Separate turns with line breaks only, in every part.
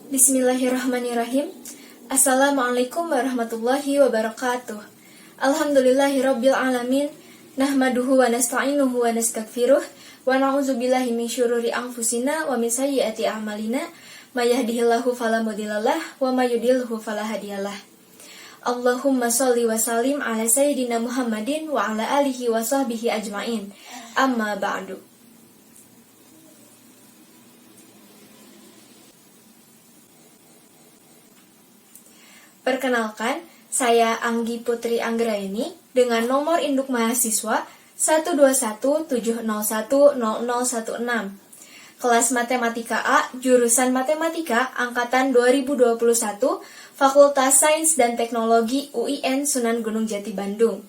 Bismillahirrahmanirrahim. Assalamualaikum warahmatullahi wabarakatuh. Alhamdulillahirabbil alamin. Nahmaduhu wa nasta'inuhu wa nastaghfiruh wa na'udzubillahi min syururi anfusina wa min sayyiati a'malina. May yahdihillahu fala mudhillalah wa may yudhlilhu fala hadiyalah. Allahumma shalli wa sallim ala sayyidina Muhammadin wa ala alihi wa sahbihi ajmain. Amma ba'du. Perkenalkan, saya Anggi Putri Anggraeni dengan nomor induk mahasiswa 121701016, kelas Matematika A, jurusan Matematika angkatan 2021, Fakultas Sains dan Teknologi UIN Sunan Gunung Jati Bandung.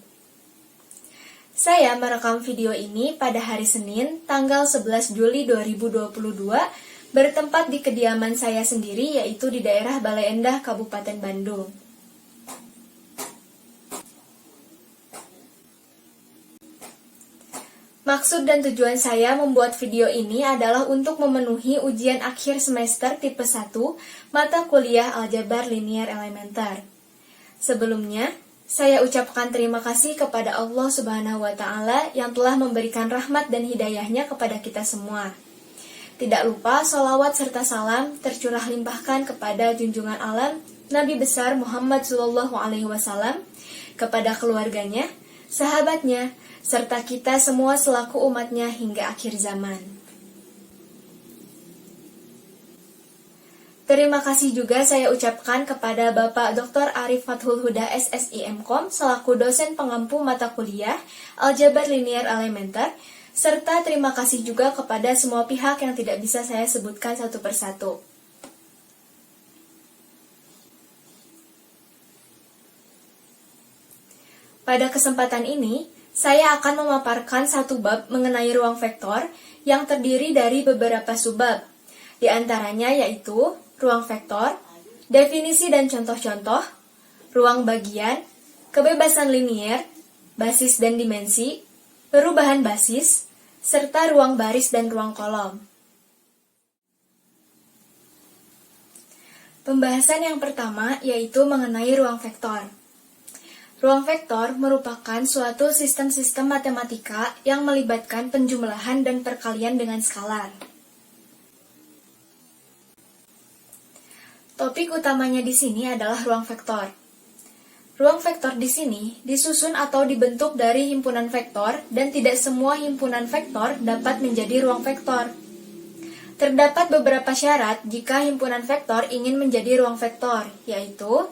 Saya merekam video ini pada hari Senin, tanggal 11 Juli 2022, bertempat di kediaman saya sendiri, yaitu di daerah Balai Endah, Kabupaten Bandung. Maksud dan tujuan saya membuat video ini adalah untuk memenuhi ujian akhir semester tipe 1 mata kuliah Aljabar Linear Elementer. Sebelumnya, saya ucapkan terima kasih kepada Allah Subhanahu wa Ta'ala yang telah memberikan rahmat dan hidayahnya kepada kita semua. Tidak lupa sholawat serta salam tercurah limpahkan kepada junjungan alam Nabi besar Muhammad SAW, kepada keluarganya, sahabatnya, serta kita semua selaku umatnya hingga akhir zaman. Terima kasih juga saya ucapkan kepada Bapak Dr. Arif Fathul Huda SSI MKom selaku dosen pengampu mata kuliah Aljabar Linear Elementer, serta terima kasih juga kepada semua pihak yang tidak bisa saya sebutkan satu persatu. Pada kesempatan ini, saya akan memaparkan satu bab mengenai ruang vektor yang terdiri dari beberapa subbab. Di antaranya yaitu ruang vektor, definisi dan contoh-contoh, ruang bagian, kebebasan linier, basis dan dimensi, perubahan basis, serta ruang baris dan ruang kolom. Pembahasan yang pertama yaitu mengenai ruang vektor. Ruang vektor merupakan suatu sistem-sistem matematika yang melibatkan penjumlahan dan perkalian dengan skalar. Topik utamanya di sini adalah ruang vektor. Ruang vektor di sini disusun atau dibentuk dari himpunan vektor dan tidak semua himpunan vektor dapat menjadi ruang vektor. Terdapat beberapa syarat jika himpunan vektor ingin menjadi ruang vektor, yaitu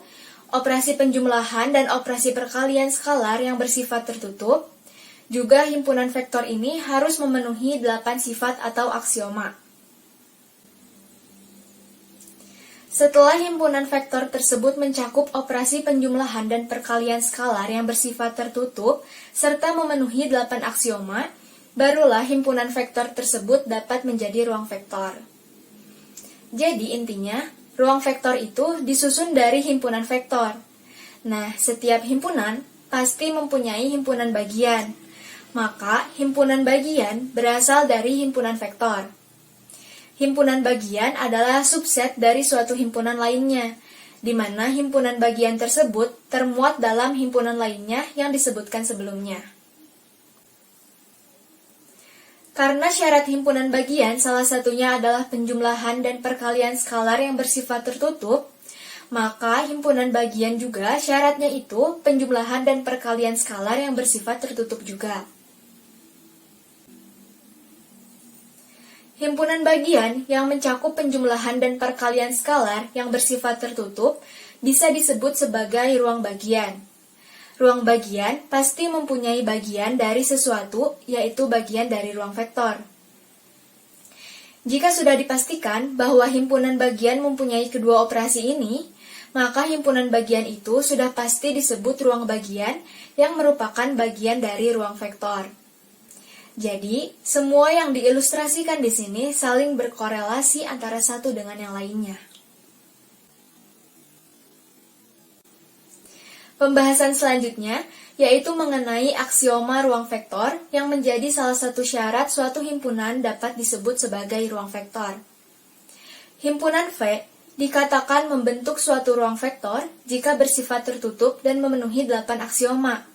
operasi penjumlahan dan operasi perkalian skalar yang bersifat tertutup. Juga himpunan vektor ini harus memenuhi 8 sifat atau aksioma. Setelah himpunan vektor tersebut mencakup operasi penjumlahan dan perkalian skalar yang bersifat tertutup, serta memenuhi 8 aksioma, barulah himpunan vektor tersebut dapat menjadi ruang vektor. Jadi intinya, ruang vektor itu disusun dari himpunan vektor. Nah, setiap himpunan pasti mempunyai himpunan bagian. Maka, himpunan bagian berasal dari himpunan vektor. Himpunan bagian adalah subset dari suatu himpunan lainnya, di mana himpunan bagian tersebut termuat dalam himpunan lainnya yang disebutkan sebelumnya. Karena syarat himpunan bagian salah satunya adalah penjumlahan dan perkalian skalar yang bersifat tertutup, maka himpunan bagian juga syaratnya itu penjumlahan dan perkalian skalar yang bersifat tertutup juga. Himpunan bagian yang mencakup penjumlahan dan perkalian skalar yang bersifat tertutup bisa disebut sebagai ruang bagian. Ruang bagian pasti mempunyai bagian dari sesuatu, yaitu bagian dari ruang vektor. Jika sudah dipastikan bahwa himpunan bagian mempunyai kedua operasi ini, maka himpunan bagian itu sudah pasti disebut ruang bagian yang merupakan bagian dari ruang vektor. Jadi, semua yang diilustrasikan di sini saling berkorelasi antara satu dengan yang lainnya. Pembahasan selanjutnya yaitu mengenai aksioma ruang vektor yang menjadi salah satu syarat suatu himpunan dapat disebut sebagai ruang vektor. Himpunan V dikatakan membentuk suatu ruang vektor jika bersifat tertutup dan memenuhi 8 aksioma.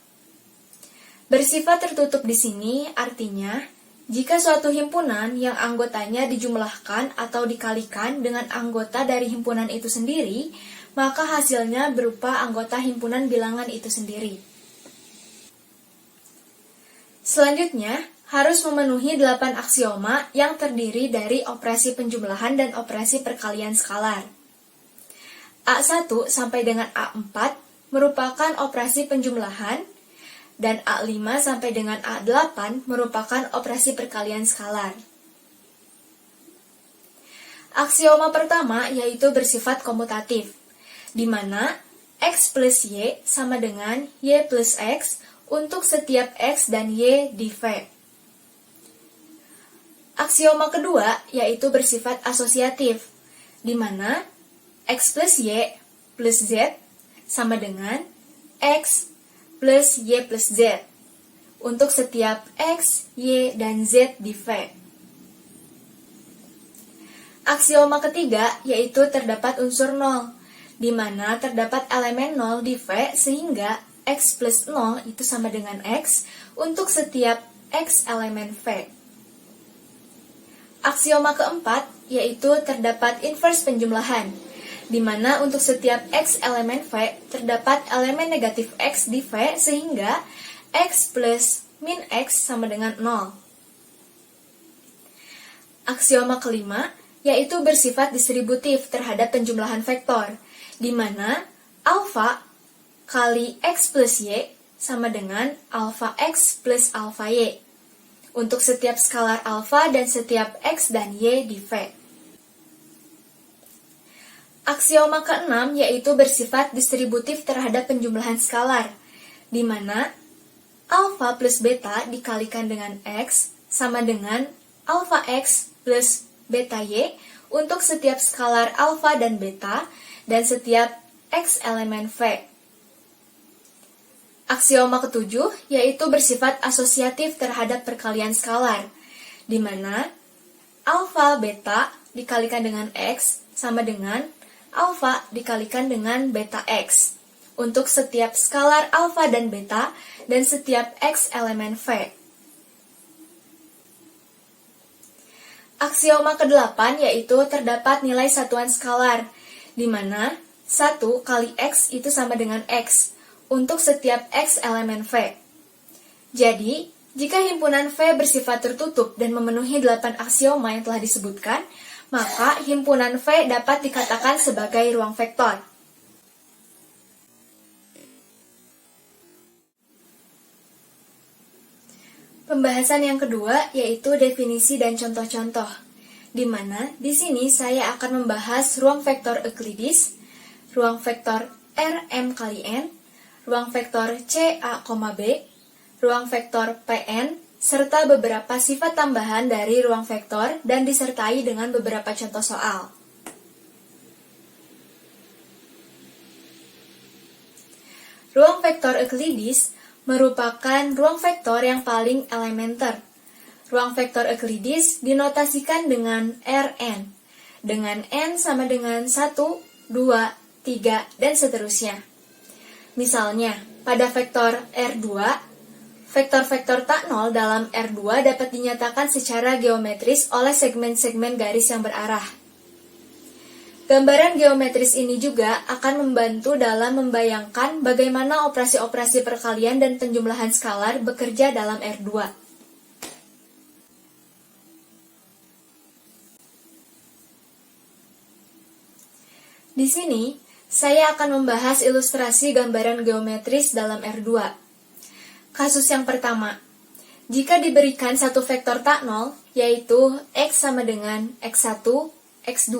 Bersifat tertutup di sini artinya jika suatu himpunan yang anggotanya dijumlahkan atau dikalikan dengan anggota dari himpunan itu sendiri, maka hasilnya berupa anggota himpunan bilangan itu sendiri. Selanjutnya, harus memenuhi 8 aksioma yang terdiri dari operasi penjumlahan dan operasi perkalian skalar. A1 sampai dengan A4 merupakan operasi penjumlahan, dan A5 sampai dengan A8 merupakan operasi perkalian skalar. Aksioma pertama yaitu bersifat komutatif, di mana X plus Y sama dengan Y plus X untuk setiap X dan Y di V. Aksioma kedua yaitu bersifat asosiatif, di mana X plus Y plus Z sama dengan X plus Y plus Z untuk setiap X, Y, dan Z di V. Aksioma ketiga yaitu terdapat unsur 0, di mana terdapat elemen 0 di V sehingga X plus 0 itu sama dengan X untuk setiap X elemen V. Aksioma keempat yaitu terdapat inverse penjumlahan, di mana untuk setiap X elemen V terdapat elemen negatif X di V sehingga X plus min X sama dengan 0. Aksioma kelima yaitu bersifat distributif terhadap penjumlahan vektor, di mana alfa kali X plus Y sama dengan alfa X plus alfa Y untuk setiap skalar alfa dan setiap X dan Y di V. Aksioma keenam yaitu bersifat distributif terhadap penjumlahan skalar, di mana alfa plus beta dikalikan dengan X sama dengan alfa X plus beta Y untuk setiap skalar alfa dan beta dan setiap X elemen V. Aksioma ketujuh yaitu bersifat asosiatif terhadap perkalian skalar, di mana alfa beta dikalikan dengan X sama dengan alfa dikalikan dengan beta X untuk setiap skalar alfa dan beta dan setiap X elemen V. Aksioma ke-8 yaitu terdapat nilai satuan skalar, di mana 1 kali X itu sama dengan X untuk setiap X elemen V. Jadi, jika himpunan V bersifat tertutup dan memenuhi 8 aksioma yang telah disebutkan, maka himpunan V dapat dikatakan sebagai ruang vektor. Pembahasan yang kedua yaitu definisi dan contoh-contoh, di mana di sini saya akan membahas ruang vektor Euclides, ruang vektor Rm kali N, ruang vektor CA, B, ruang vektor Pn, serta beberapa sifat tambahan dari ruang vektor dan disertai dengan beberapa contoh soal. Ruang vektor Euclides merupakan ruang vektor yang paling elementer. Ruang vektor Euclides dinotasikan dengan Rn, dengan n sama dengan 1, 2, 3, dan seterusnya. Misalnya, pada vektor R2, vektor-vektor tak nol dalam R2 dapat dinyatakan secara geometris oleh segmen-segmen garis yang berarah. Gambaran geometris ini juga akan membantu dalam membayangkan bagaimana operasi-operasi perkalian dan penjumlahan skalar bekerja dalam R2. Di sini, saya akan membahas ilustrasi gambaran geometris dalam R2. Kasus yang pertama, jika diberikan satu vektor tak nol, yaitu X sama dengan X1, X2,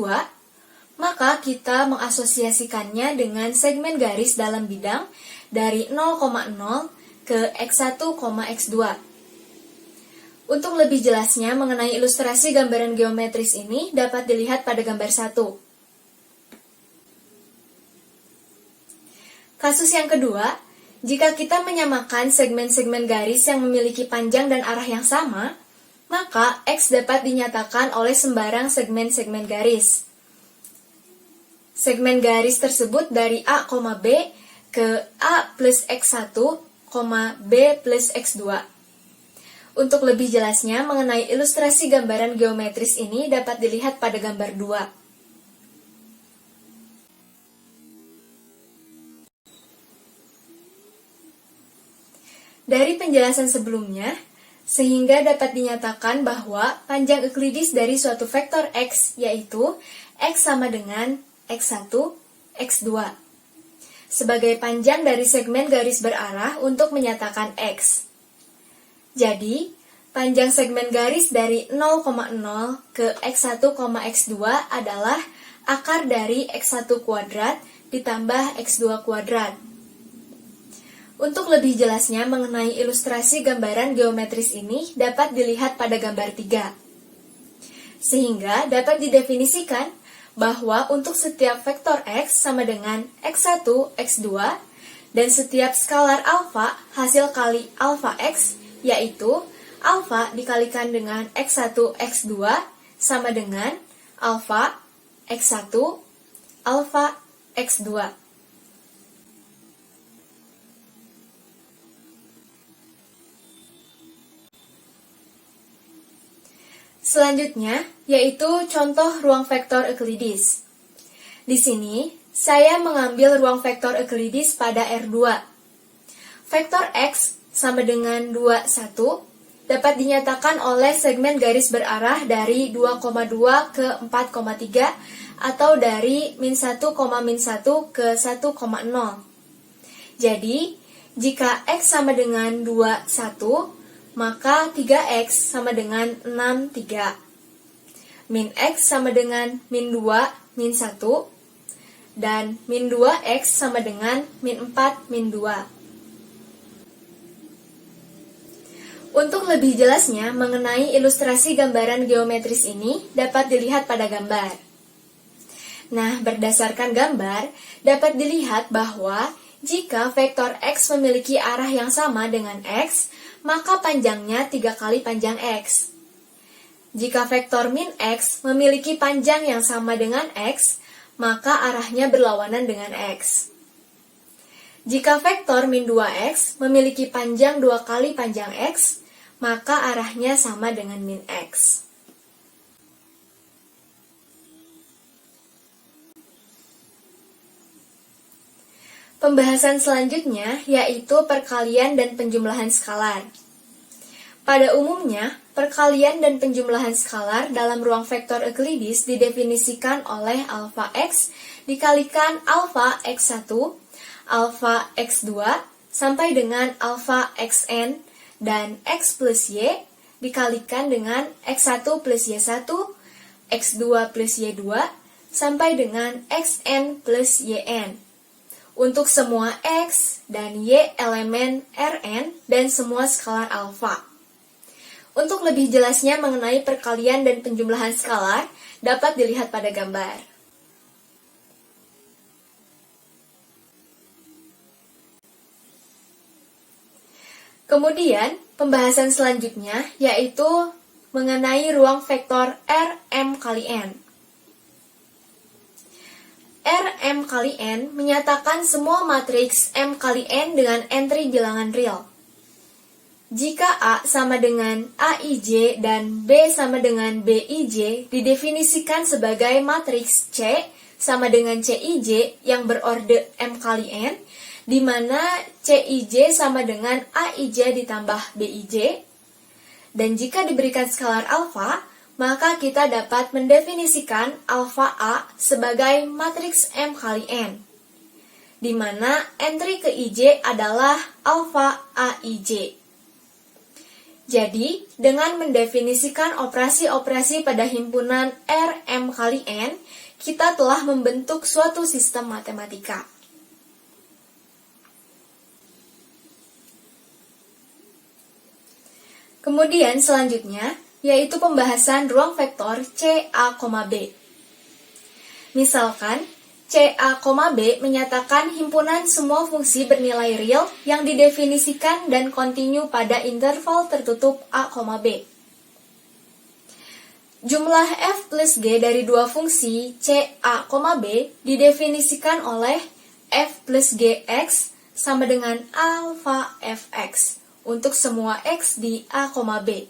maka kita mengasosiasikannya dengan segmen garis dalam bidang dari 0,0 ke X1, X2. Untuk lebih jelasnya mengenai ilustrasi gambaran geometris ini dapat dilihat pada gambar 1. Kasus yang kedua, jika kita menyamakan segmen-segmen garis yang memiliki panjang dan arah yang sama, maka X dapat dinyatakan oleh sembarang segmen-segmen garis. segmen garis tersebut dari A, B ke A plus X1, B plus X2. Untuk lebih jelasnya mengenai ilustrasi gambaran geometris ini dapat dilihat pada gambar 2. Dari penjelasan sebelumnya, sehingga dapat dinyatakan bahwa panjang Euclides dari suatu vektor X yaitu X sama dengan X1, X2. Sebagai panjang dari segmen garis berarah untuk menyatakan X. Jadi, panjang segmen garis dari 0,0 ke X1, X2 adalah akar dari X1 kuadrat ditambah X2 kuadrat. Untuk lebih jelasnya mengenai ilustrasi gambaran geometris ini dapat dilihat pada gambar 3. Sehingga dapat didefinisikan bahwa untuk setiap vektor X sama dengan X1, X2, dan setiap skalar alfa hasil kali alfa X, yaitu alfa dikalikan dengan X1, X2, sama dengan alfa X1, alfa X2. Selanjutnya, yaitu contoh ruang vektor Euclides. Di sini, saya mengambil ruang vektor Euclides pada R2. Vektor X sama dengan 2, 1 dapat dinyatakan oleh segmen garis berarah dari 2,2 ke 4,3 atau dari min 1, min 1 ke 1,0. Jadi, jika X sama dengan 2, 1, maka 3X sama dengan 6, 3. Min X sama dengan min 2, min 1. Dan min 2X sama dengan min 4, min 2. Untuk lebih jelasnya mengenai ilustrasi gambaran geometris ini dapat dilihat pada gambar. Nah, berdasarkan gambar, dapat dilihat bahwa jika vektor X memiliki arah yang sama dengan X, maka panjangnya 3 kali panjang X. Jika vektor min X memiliki panjang yang sama dengan X, maka arahnya berlawanan dengan X. Jika vektor min 2X memiliki panjang 2 kali panjang X, maka arahnya sama dengan min X. Pembahasan selanjutnya yaitu perkalian dan penjumlahan skalar. Pada umumnya, perkalian dan penjumlahan skalar dalam ruang vektor Euclides didefinisikan oleh alfa X dikalikan alfa X1, alfa X2, sampai dengan alfa Xn dan X plus Y dikalikan dengan X1 plus Y1, X2 plus Y2, sampai dengan Xn plus Yn. Untuk semua X dan Y elemen Rn dan semua skalar alfa. Untuk lebih jelasnya mengenai perkalian dan penjumlahan skalar, dapat dilihat pada gambar. Kemudian, pembahasan selanjutnya yaitu mengenai ruang vektor Rm kali N. Rm kali N menyatakan semua matriks M kali N dengan entry bilangan real. Jika A sama dengan Aij dan B sama dengan Bij didefinisikan sebagai matriks C sama dengan Cij yang berorde M kali N, di mana Cij sama dengan Aij ditambah Bij, dan jika diberikan skalar alfa, maka kita dapat mendefinisikan alfa A sebagai matriks M kali N, di mana entry ke Ij adalah alfa Aij. Jadi, dengan mendefinisikan operasi-operasi pada himpunan Rm kali N, kita telah membentuk suatu sistem matematika. Kemudian selanjutnya, yaitu pembahasan ruang vektor CA, B. Misalkan, CA, B menyatakan himpunan semua fungsi bernilai real yang didefinisikan dan kontinu pada interval tertutup A, B. Jumlah f plus g dari dua fungsi c, a, b didefinisikan oleh f plus gx sama dengan alfa fx untuk semua x di a, b.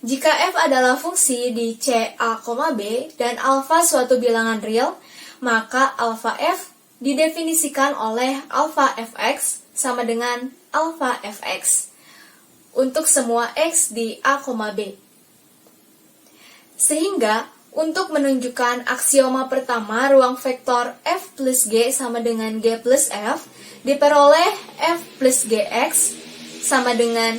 Jika f adalah fungsi di c, a, b dan alfa suatu bilangan real, maka alfa f didefinisikan oleh alfa fx sama dengan alfa fx untuk semua x di a, b. Sehingga, untuk menunjukkan aksioma pertama ruang vektor f plus g sama dengan g plus f, diperoleh f plus gx sama dengan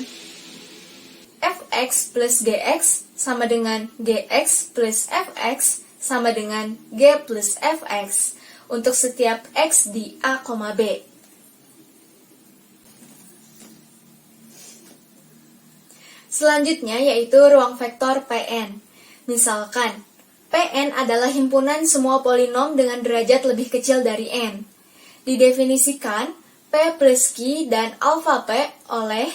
fx plus gx sama dengan gx plus fx sama dengan g plus fx untuk setiap x di a, b. Selanjutnya yaitu ruang vektor Pn. Misalkan, Pn adalah himpunan semua polinom dengan derajat lebih kecil dari n. Didefinisikan P plus Q dan alfa P oleh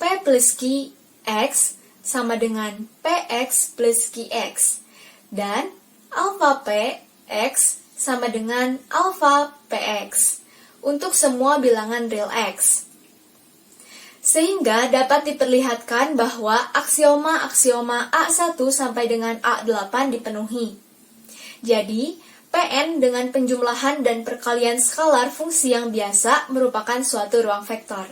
P plus Q x sama dengan Px plus Qx dan alfa P x sama dengan alfa Px untuk semua bilangan real x. Sehingga dapat diperlihatkan bahwa aksioma-aksioma A1 sampai dengan A8 dipenuhi. Jadi, Pn dengan penjumlahan dan perkalian skalar fungsi yang biasa merupakan suatu ruang vektor.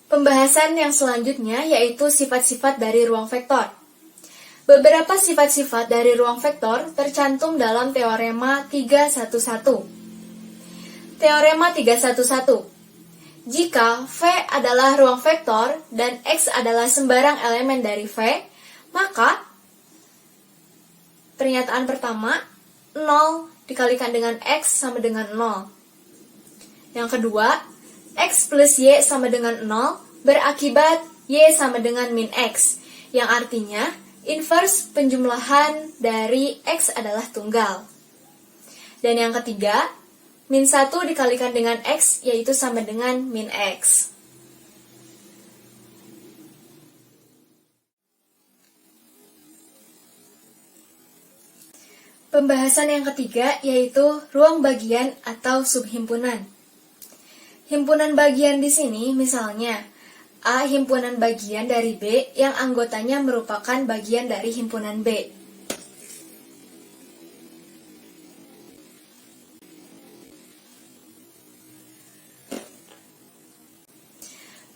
Pembahasan yang selanjutnya yaitu sifat-sifat dari ruang vektor. Beberapa sifat-sifat dari ruang vektor tercantum dalam Teorema 311. Teorema 311. Jika V adalah ruang vektor dan X adalah sembarang elemen dari V, maka pernyataan pertama, 0 dikalikan dengan X sama dengan 0. Yang kedua, X plus Y sama dengan 0 berakibat Y sama dengan min X, yang artinya inverse penjumlahan dari X adalah tunggal. Dan yang ketiga, min 1 dikalikan dengan X yaitu sama dengan min X. Pembahasan yang ketiga yaitu ruang bagian atau subhimpunan. Himpunan bagian di sini misalnya A himpunan bagian dari B yang anggotanya merupakan bagian dari himpunan B.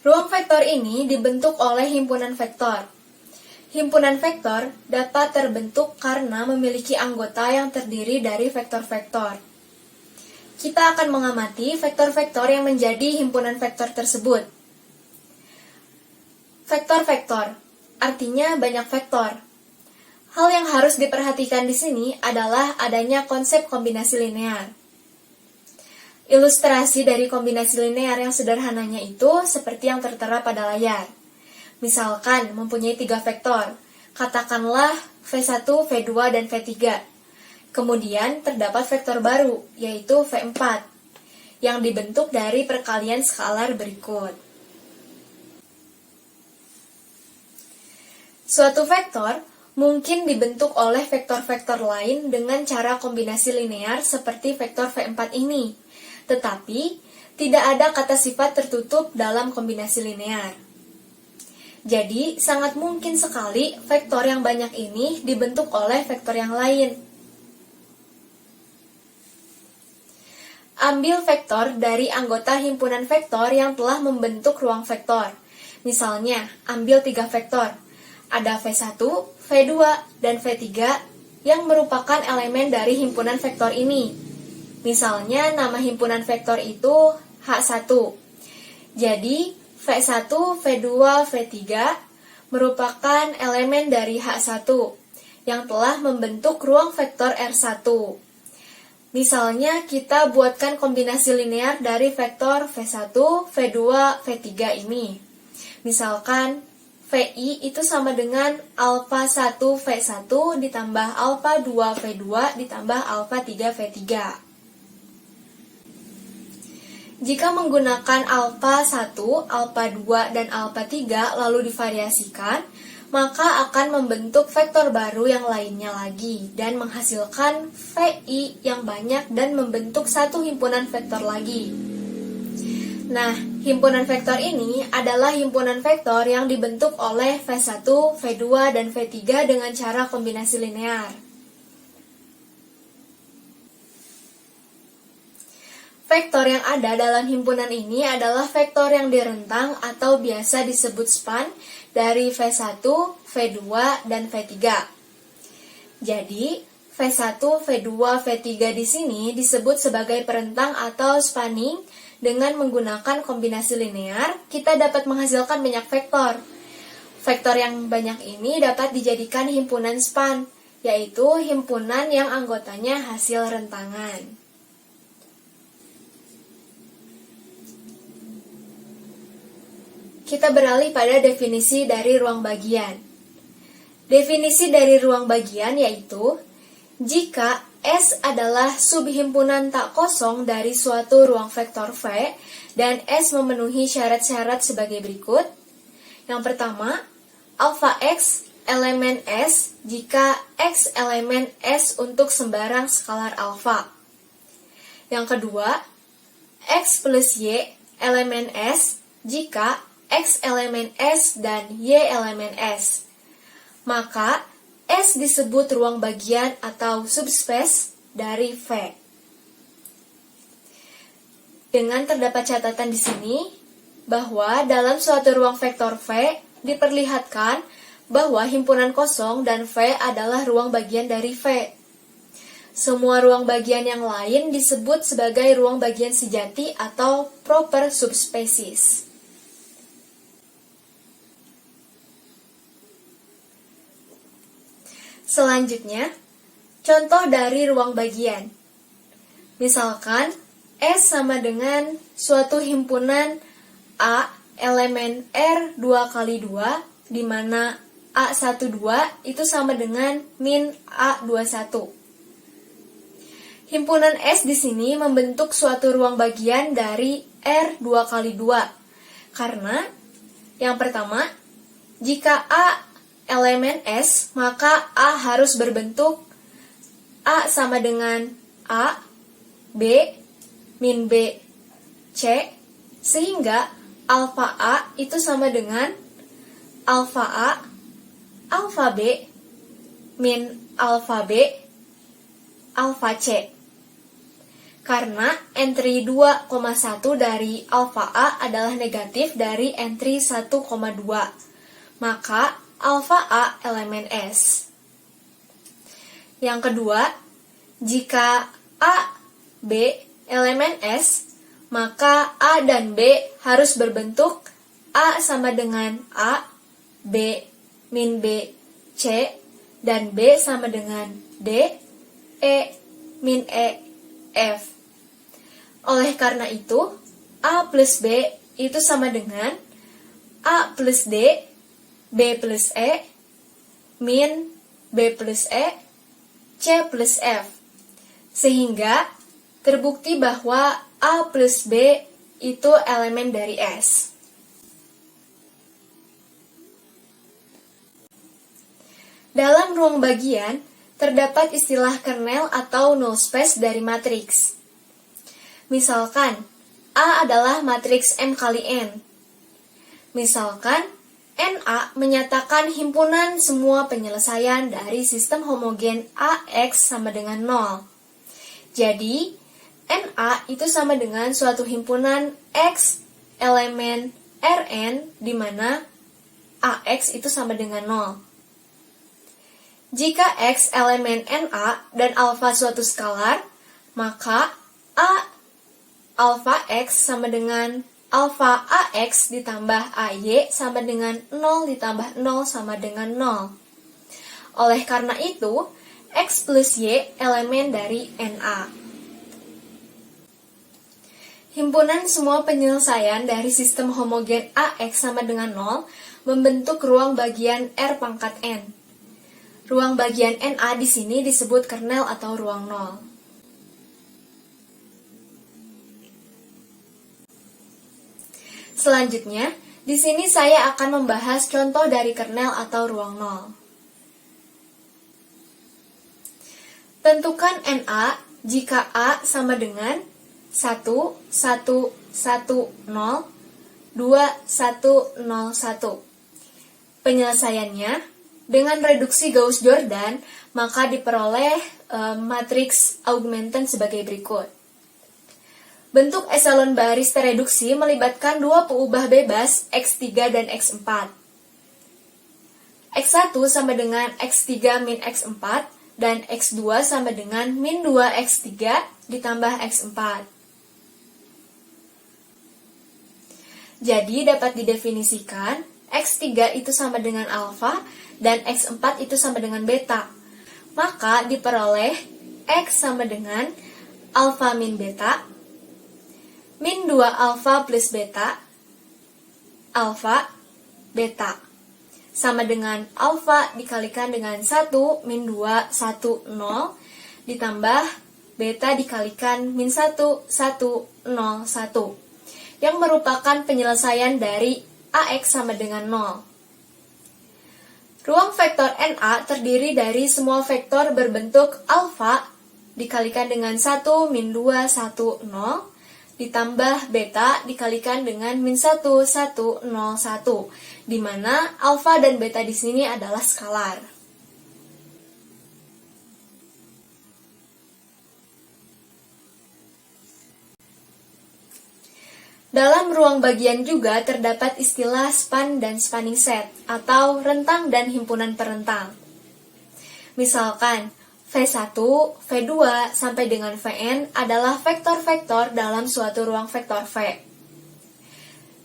Ruang vektor ini dibentuk oleh himpunan vektor. Himpunan vektor dapat terbentuk karena memiliki anggota yang terdiri dari vektor-vektor. Kita akan mengamati vektor-vektor yang menjadi himpunan vektor tersebut. Vektor-vektor, artinya banyak vektor. Hal yang harus diperhatikan di sini adalah adanya konsep kombinasi linear. Ilustrasi dari kombinasi linear yang sederhananya itu seperti yang tertera pada layar. Misalkan mempunyai 3 vektor, katakanlah V1, V2, dan V3. Kemudian terdapat vektor baru, yaitu V4, yang dibentuk dari perkalian skalar berikut. Suatu vektor mungkin dibentuk oleh vektor-vektor lain dengan cara kombinasi linear seperti vektor V4 ini, tetapi tidak ada kata sifat tertutup dalam kombinasi linear. Jadi, sangat mungkin sekali vektor yang banyak ini dibentuk oleh vektor yang lain. Ambil vektor dari anggota himpunan vektor yang telah membentuk ruang vektor. Misalnya, ambil 3 vektor. Ada V1, V2, dan V3 yang merupakan elemen dari himpunan vektor ini. Misalnya, nama himpunan vektor itu H1. Jadi, V1, V2, V3 merupakan elemen dari H1 yang telah membentuk ruang vektor R1. Misalnya, kita buatkan kombinasi linear dari vektor V1, V2, V3 ini. Misalkan, VI itu sama dengan alfa 1 V1 ditambah alfa 2 V2 ditambah alfa 3 V3. Jika menggunakan alfa 1, alfa 2, dan alfa 3 lalu divariasikan, maka akan membentuk vektor baru yang lainnya lagi dan menghasilkan VI yang banyak dan membentuk satu himpunan vektor lagi. Nah, himpunan vektor ini adalah himpunan vektor yang dibentuk oleh V1, V2, dan V3 dengan cara kombinasi linear. Vektor yang ada dalam himpunan ini adalah vektor yang direntang atau biasa disebut span dari V1, V2, dan V3. Jadi, V1, V2, V3 di sini disebut sebagai perentang atau spanning. Dengan menggunakan kombinasi linear, kita dapat menghasilkan banyak vektor. Vektor yang banyak ini dapat dijadikan himpunan span, yaitu himpunan yang anggotanya hasil rentangan. Kita beralih pada definisi dari ruang bagian. Definisi dari ruang bagian yaitu, jika S adalah subhimpunan tak kosong dari suatu ruang vektor V, dan S memenuhi syarat-syarat sebagai berikut. Yang pertama, alpha X elemen S jika X elemen S untuk sembarang skalar alfa. Yang kedua, X plus Y elemen S jika X elemen S dan Y elemen S. Maka, S disebut ruang bagian atau subspace dari V. Dengan terdapat catatan di sini, bahwa dalam suatu ruang vektor V diperlihatkan bahwa himpunan kosong dan V adalah ruang bagian dari V. Semua ruang bagian yang lain disebut sebagai ruang bagian sejati atau proper subspaces. Selanjutnya, contoh dari ruang bagian. Misalkan, S sama dengan suatu himpunan A elemen R 2 kali 2, di mana A12 itu sama dengan min A21. Himpunan S di sini membentuk suatu ruang bagian dari R 2 kali 2. Karena, yang pertama, jika A elemen S, maka A harus berbentuk A sama dengan A, B, min B, C, sehingga alfa A itu sama dengan alfa A, alfa B, min alfa B, alfa C. Karena entry 2,1 dari alfa A adalah negatif dari entry 1,2, maka alfa A elemen S. Yang kedua, jika A, B elemen S, maka A dan B harus berbentuk A sama dengan A, B, min B, C, dan B sama dengan D, E, min E, F. Oleh karena itu, A plus B itu sama dengan A plus D, B plus E, min B plus E, C plus F. Sehingga terbukti bahwa A plus B itu elemen dari S. Dalam ruang bagian, terdapat istilah kernel atau null space dari matriks. Misalkan, A adalah matriks M kali N. Misalkan, NA menyatakan himpunan semua penyelesaian dari sistem homogen AX sama dengan 0. Jadi, NA itu sama dengan suatu himpunan X elemen Rn di mana AX itu sama dengan 0. Jika X elemen NA dan alfa suatu skalar, maka A alfa X sama dengan alfa AX ditambah AY sama dengan 0 ditambah 0 sama dengan 0. Oleh karena itu, X plus Y elemen dari NA. Himpunan semua penyelesaian dari sistem homogen AX sama dengan 0 membentuk ruang bagian R pangkat N. Ruang bagian NA di sini disebut kernel atau ruang 0. Selanjutnya, di sini saya akan membahas contoh dari kernel atau ruang nol. Tentukan NA jika A sama dengan 1, 1, 1, 0, 2, 1, 0, 1. Penyelesaiannya, dengan reduksi Gauss-Jordan, maka diperoleh matriks augmented sebagai berikut. Bentuk eselon baris tereduksi melibatkan dua peubah bebas X3 dan X4. X1 sama dengan X3 min X4, dan X2 sama dengan min 2X3 ditambah X4. Jadi dapat didefinisikan X3 itu sama dengan alfa dan X4 itu sama dengan beta. Maka diperoleh X sama dengan alfa min beta, min 2 alfa plus beta, alfa, beta. Sama dengan alfa dikalikan dengan 1 min 2, 1, 0, ditambah beta dikalikan min 1, 1, 0, 1. Yang merupakan penyelesaian dari AX sama dengan 0. Ruang vektor NA terdiri dari semua vektor berbentuk alfa dikalikan dengan 1 min 2, 1, 0, ditambah beta dikalikan dengan min 1, 1, 0, 1, di mana alfa dan beta di sini adalah skalar. Dalam ruang bagian juga terdapat istilah span dan spanning set, atau rentang dan himpunan perentang. Misalkan, V1, V2, sampai dengan Vn adalah vektor-vektor dalam suatu ruang vektor V.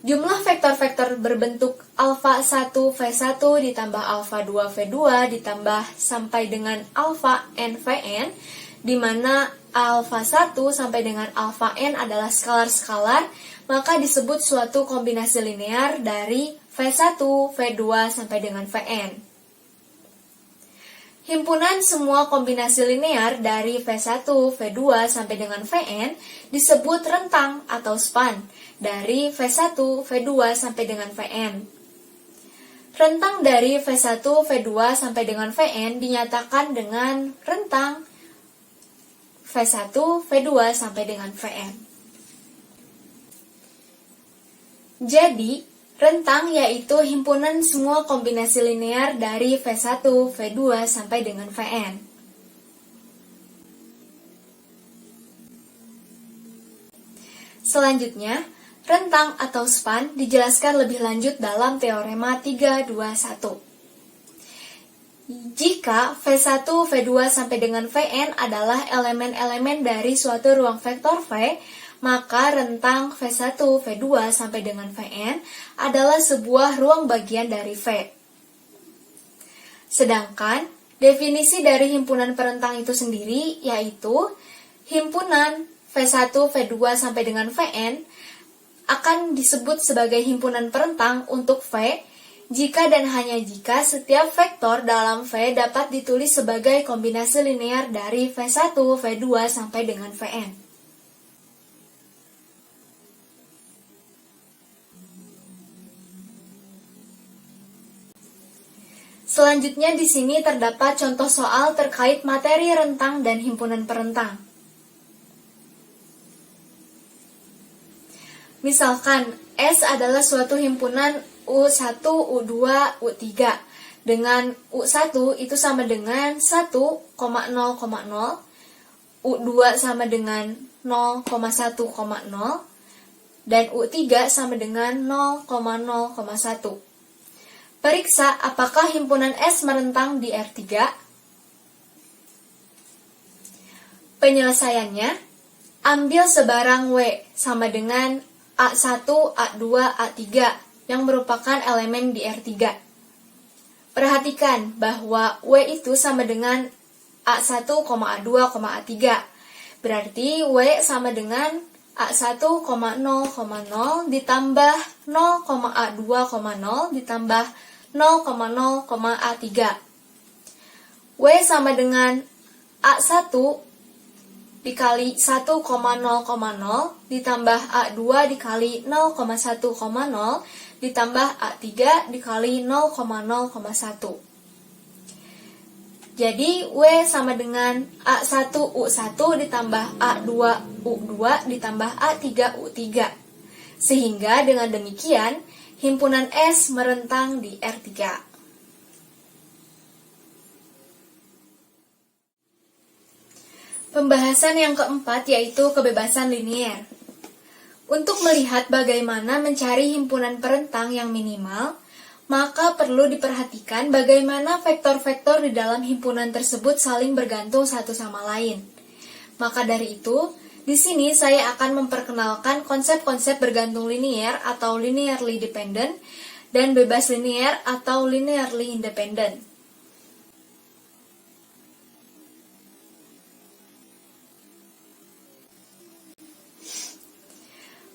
Jumlah vektor-vektor berbentuk alfa 1 V1 ditambah alfa 2 V2 ditambah sampai dengan alfa n Vn, di mana alfa 1 sampai dengan alfa n adalah skalar-skalar, maka disebut suatu kombinasi linear dari V1, V2 sampai dengan Vn. Himpunan semua kombinasi linear dari V1, V2 sampai dengan Vn disebut rentang atau span dari V1, V2 sampai dengan Vn. Rentang dari V1, V2 sampai dengan Vn dinyatakan dengan rentang V1, V2 sampai dengan Vn. Jadi, rentang yaitu himpunan semua kombinasi linear dari V1, V2 sampai dengan Vn. Selanjutnya, rentang atau span dijelaskan lebih lanjut dalam teorema 321. Jika V1, V2 sampai dengan Vn adalah elemen-elemen dari suatu ruang vektor V, maka rentang V1, V2 sampai dengan Vn adalah sebuah ruang bagian dari V. Sedangkan, definisi dari himpunan perentang itu sendiri yaitu himpunan V1, V2 sampai dengan Vn akan disebut sebagai himpunan perentang untuk V jika dan hanya jika setiap vektor dalam V dapat ditulis sebagai kombinasi linear dari V1, V2 sampai dengan Vn. Selanjutnya di sini terdapat contoh soal terkait materi rentang dan himpunan perentang. Misalkan, S adalah suatu himpunan U1, U2, U3 dengan U1 itu sama dengan 1,0,0, U2 sama dengan 0,1,0, dan U3 sama dengan 0,0,1. Periksa apakah himpunan S merentang di R3. Penyelesaiannya, ambil sebarang W sama dengan A1, A2, A3 yang merupakan elemen di R3. Perhatikan bahwa W itu sama dengan A1, A2, A3. Berarti W sama dengan A1,0,0 ditambah 0,A2,0 ditambah 0,0,A3. W sama dengan A1 dikali 1,0,0 ditambah A2 dikali 0,1,0 ditambah A3 dikali 0,0,1. Jadi W sama dengan A1U1 ditambah A2U2 ditambah A3U3. Sehingga dengan demikian, himpunan S merentang di R3. Pembahasan yang keempat yaitu kebebasan linier. Untuk melihat bagaimana mencari himpunan perentang yang minimal, maka perlu diperhatikan bagaimana vektor-vektor di dalam himpunan tersebut saling bergantung satu sama lain. Maka dari itu, di sini saya akan memperkenalkan konsep-konsep bergantung linier atau linearly dependent dan bebas linier atau linearly independent.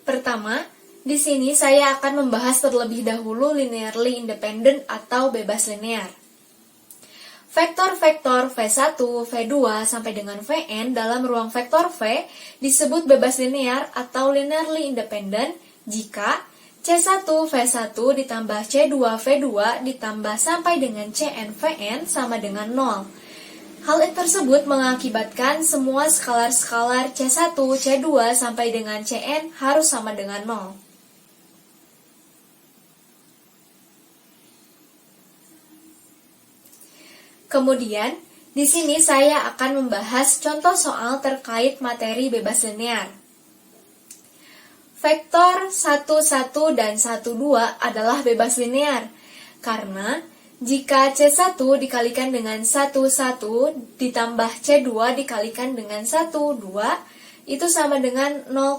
Pertama, di sini saya akan membahas terlebih dahulu linearly independent atau bebas linear. Vektor-vektor V1, V2, sampai dengan Vn dalam ruang vektor V disebut bebas linear atau linearly independent jika C1, V1 ditambah C2, V2 ditambah sampai dengan Cn, Vn sama dengan 0. Hal tersebut mengakibatkan semua skalar-skalar C1, C2 sampai dengan Cn harus sama dengan 0. Kemudian, di sini saya akan membahas contoh soal terkait materi bebas linear. Vektor 1, 1 dan 1, 2 adalah bebas linear, karena jika C1 dikalikan dengan 1, 1 ditambah C2 dikalikan dengan 1, 2 itu sama dengan 0,0,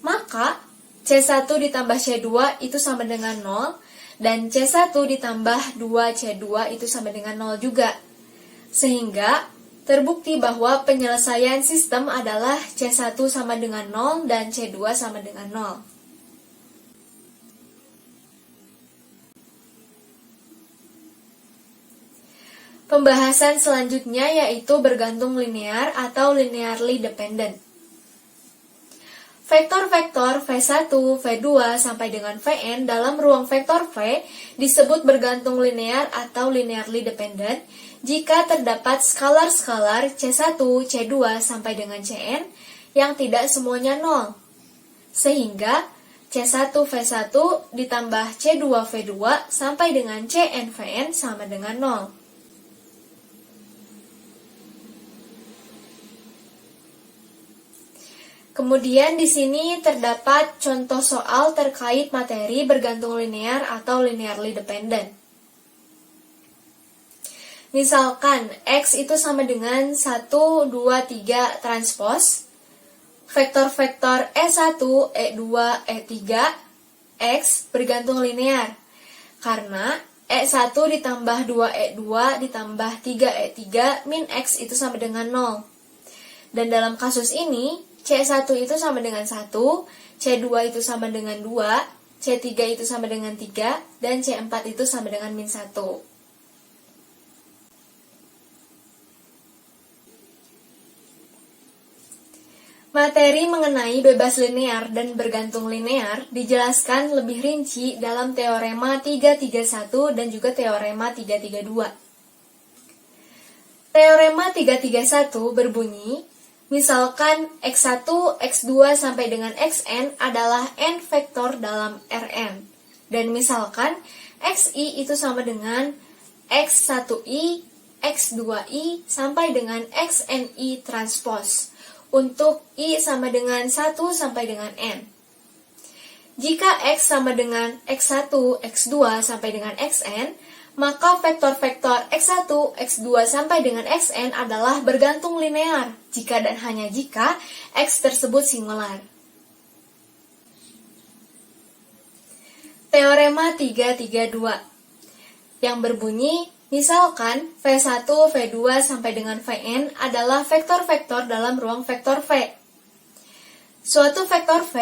maka C1 ditambah C2 itu sama dengan 0, dan C1 ditambah 2C2 itu sama dengan 0 juga. Sehingga terbukti bahwa penyelesaian sistem adalah C1 sama dengan 0 dan C2 sama dengan 0. Pembahasan selanjutnya yaitu bergantung linear atau linearly dependent. Vektor-vektor V1, V2 sampai dengan Vn dalam ruang vektor V disebut bergantung linear atau linearly dependent jika terdapat skalar-skalar C1, C2 sampai dengan Cn yang tidak semuanya 0. Sehingga C1, V1 ditambah C2, V2 sampai dengan Cn, Vn sama dengan 0. Kemudian di sini terdapat contoh soal terkait materi bergantung linear atau linearly dependent. Misalkan X itu sama dengan 1, 2, 3 transpose, vektor-vektor E1, E2, E3, X bergantung linear, karena E1 ditambah 2E2 ditambah 3E3 min X itu sama dengan 0. Dan dalam kasus ini, C1 itu sama dengan 1, C2 itu sama dengan 2, C3 itu sama dengan 3, dan C4 itu sama dengan min 1. Materi mengenai bebas linear dan bergantung linear dijelaskan lebih rinci dalam teorema 331 dan juga teorema 332. Teorema 331 berbunyi, misalkan X1, X2 sampai dengan Xn adalah n vektor dalam Rn. Dan misalkan Xi itu sama dengan X1i, X2i sampai dengan Xni transpose. Untuk I sama dengan 1 sampai dengan n. Jika X sama dengan X1, X2 sampai dengan Xn, maka vektor-vektor X1, X2 sampai dengan Xn adalah bergantung linear jika dan hanya jika X tersebut singular. Teorema 332 yang berbunyi, misalkan V1, V2 sampai dengan Vn adalah vektor-vektor dalam ruang vektor V. Suatu vektor V,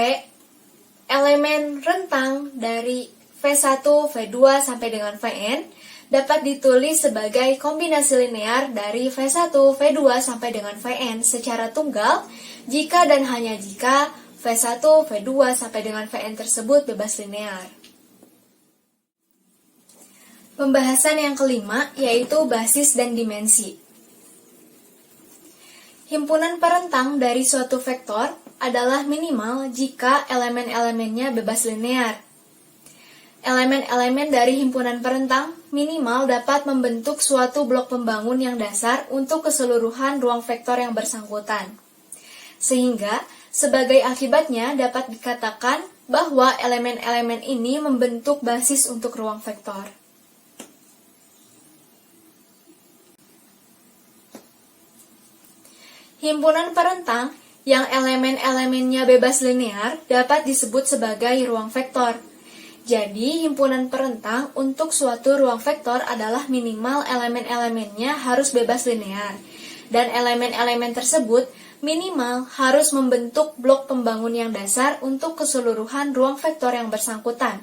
elemen rentang dari V1, V2 sampai dengan Vn dapat ditulis sebagai kombinasi linear dari V1, V2 sampai dengan Vn secara tunggal jika dan hanya jika V1, V2 sampai dengan Vn tersebut bebas linear. Pembahasan yang kelima yaitu basis dan dimensi. Himpunan perentang dari suatu vektor adalah minimal jika elemen-elemennya bebas linear. Elemen-elemen dari himpunan perentang minimal dapat membentuk suatu blok pembangun yang dasar untuk keseluruhan ruang vektor yang bersangkutan. Sehingga, sebagai akibatnya dapat dikatakan bahwa elemen-elemen ini membentuk basis untuk ruang vektor. Himpunan perentang yang elemen-elemennya bebas linear dapat disebut sebagai ruang vektor. Jadi, himpunan perentang untuk suatu ruang vektor adalah minimal elemen-elemennya harus bebas linear, dan elemen-elemen tersebut minimal harus membentuk blok pembangun yang dasar untuk keseluruhan ruang vektor yang bersangkutan.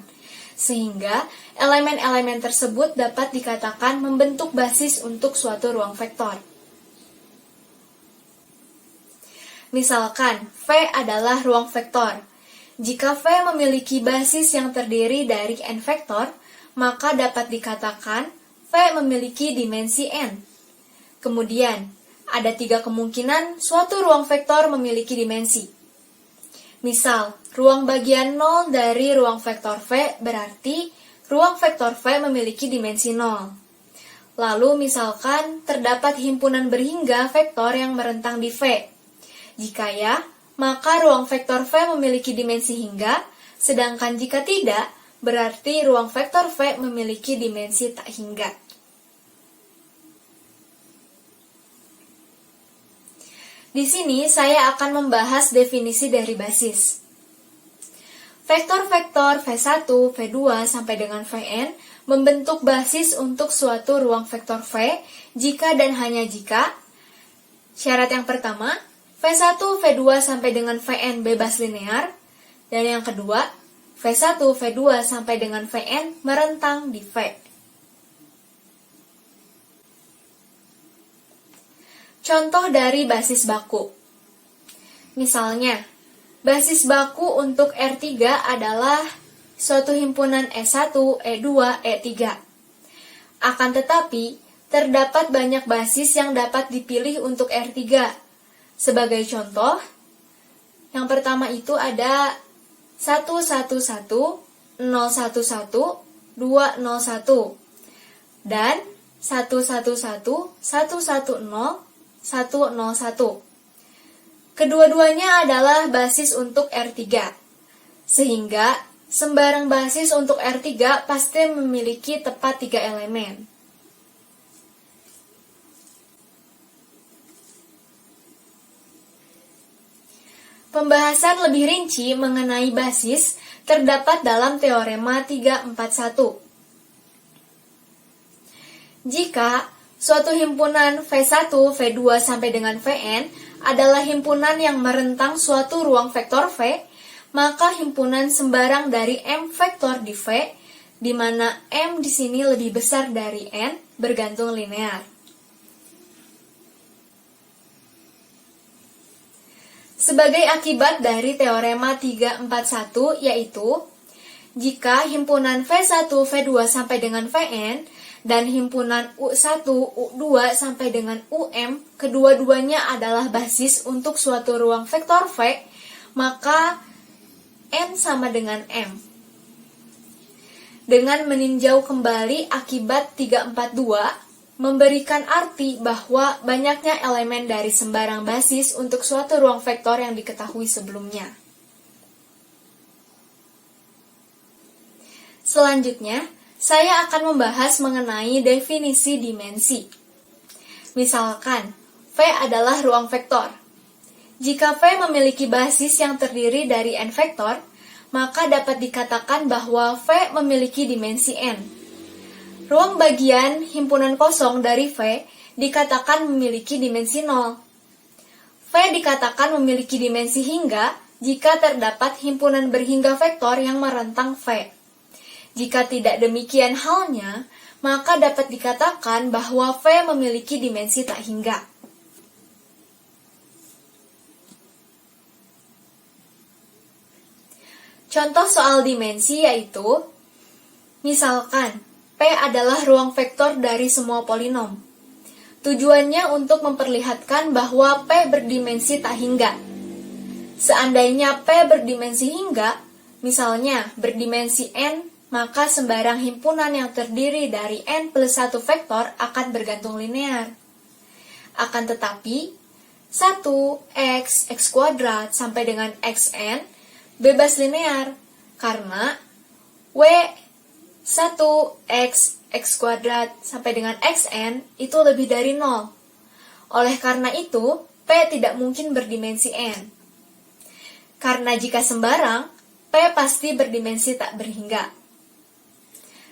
Sehingga, elemen-elemen tersebut dapat dikatakan membentuk basis untuk suatu ruang vektor. Misalkan, V adalah ruang vektor. Jika V memiliki basis yang terdiri dari n vektor, maka dapat dikatakan V memiliki dimensi n. Kemudian, ada 3 kemungkinan suatu ruang vektor memiliki dimensi. Misal, ruang bagian 0 dari ruang vektor V berarti ruang vektor V memiliki dimensi 0. Lalu misalkan terdapat himpunan berhingga vektor yang merentang di V. Jika ya, maka ruang vektor V memiliki dimensi hingga, sedangkan jika tidak, berarti ruang vektor V memiliki dimensi tak hingga. Di sini saya akan membahas definisi dari basis. Vektor-vektor V1, V2 sampai dengan Vn membentuk basis untuk suatu ruang vektor V jika dan hanya jika syarat yang pertama, V1, V2 sampai dengan Vn bebas linear, dan yang kedua, V1, V2 sampai dengan Vn merentang di V. Contoh dari basis baku. Misalnya, basis baku untuk R3 adalah suatu himpunan E1, E2, E3. Akan tetapi, terdapat banyak basis yang dapat dipilih untuk R3. Sebagai contoh, yang pertama itu ada 111, 011, 201, dan 111, 110, 101. Kedua-duanya adalah basis untuk R3, sehingga sembarang basis untuk R3 pasti memiliki tepat 3 elemen. Pembahasan lebih rinci mengenai basis terdapat dalam teorema 341. Jika suatu himpunan V1, V2 sampai dengan Vn adalah himpunan yang merentang suatu ruang vektor V, maka himpunan sembarang dari M vektor di V, di mana M di sini lebih besar dari N, bergantung linear. Sebagai akibat dari teorema 341 yaitu, jika himpunan V1, V2 sampai dengan Vn dan himpunan U1, U2 sampai dengan UM, kedua-duanya adalah basis untuk suatu ruang vektor V, maka N sama dengan M. Dengan meninjau kembali akibat 342, memberikan arti bahwa banyaknya elemen dari sembarang basis untuk suatu ruang vektor yang diketahui sebelumnya. Selanjutnya, saya akan membahas mengenai definisi dimensi. Misalkan, V adalah ruang vektor. Jika V memiliki basis yang terdiri dari n vektor, maka dapat dikatakan bahwa V memiliki dimensi n. Ruang bagian himpunan kosong dari V dikatakan memiliki dimensi 0. V dikatakan memiliki dimensi hingga jika terdapat himpunan berhingga vektor yang merentang V. Jika tidak demikian halnya, maka dapat dikatakan bahwa V memiliki dimensi tak hingga. Contoh soal dimensi yaitu, misalkan P adalah ruang vektor dari semua polinom. Tujuannya untuk memperlihatkan bahwa P berdimensi tak hingga. Seandainya P berdimensi hingga, misalnya berdimensi n, maka sembarang himpunan yang terdiri dari n plus 1 vektor akan bergantung linear. Akan tetapi, 1x, x kuadrat sampai dengan xn bebas linear, karena W1x, x kuadrat sampai dengan xn itu lebih dari 0. Oleh karena itu, P tidak mungkin berdimensi n. Karena jika sembarang, P pasti berdimensi tak berhingga.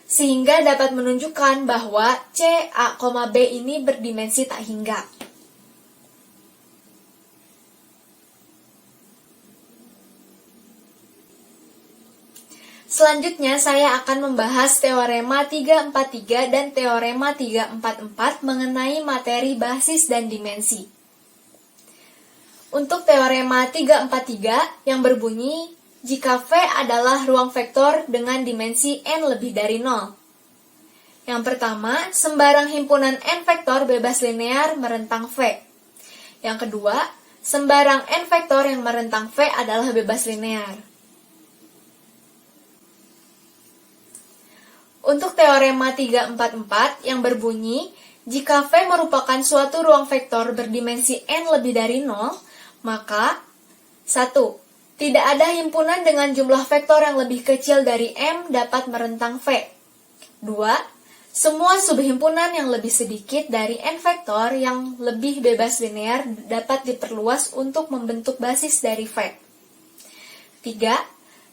Sehingga dapat menunjukkan bahwa C, A, B ini berdimensi tak hingga. Selanjutnya saya akan membahas teorema 343 dan teorema 344 mengenai materi basis dan dimensi. Untuk teorema 343 yang berbunyi, jika V adalah ruang vektor dengan dimensi n lebih dari 0. Yang pertama, sembarang himpunan n vektor bebas linear merentang V. Yang kedua, sembarang n vektor yang merentang V adalah bebas linear. Untuk teorema 344 yang berbunyi, jika V merupakan suatu ruang vektor berdimensi n lebih dari 0, maka 1. Tidak ada himpunan dengan jumlah vektor yang lebih kecil dari M dapat merentang V. 2. Semua subhimpunan yang lebih sedikit dari N vektor yang lebih bebas linear dapat diperluas untuk membentuk basis dari V. 3.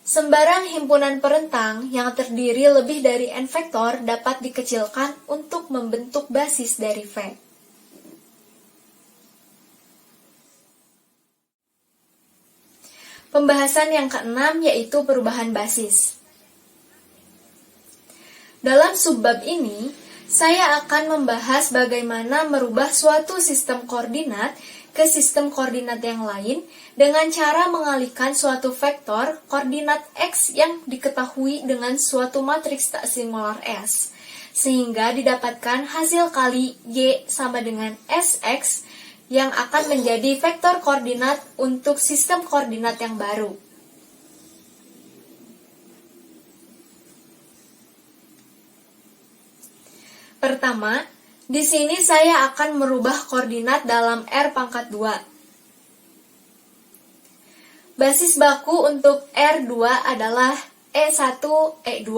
Sembarang himpunan perentang yang terdiri lebih dari N vektor dapat dikecilkan untuk membentuk basis dari V. Pembahasan yang keenam yaitu perubahan basis. Dalam subbab ini, saya akan membahas bagaimana merubah suatu sistem koordinat ke sistem koordinat yang lain dengan cara mengalihkan suatu vektor koordinat X yang diketahui dengan suatu matriks tak singular S, sehingga didapatkan hasil kali Y sama dengan SX yang akan menjadi vektor koordinat untuk sistem koordinat yang baru. Pertama, di sini saya akan merubah koordinat dalam R⁻². Basis baku untuk R2 adalah E1, E2.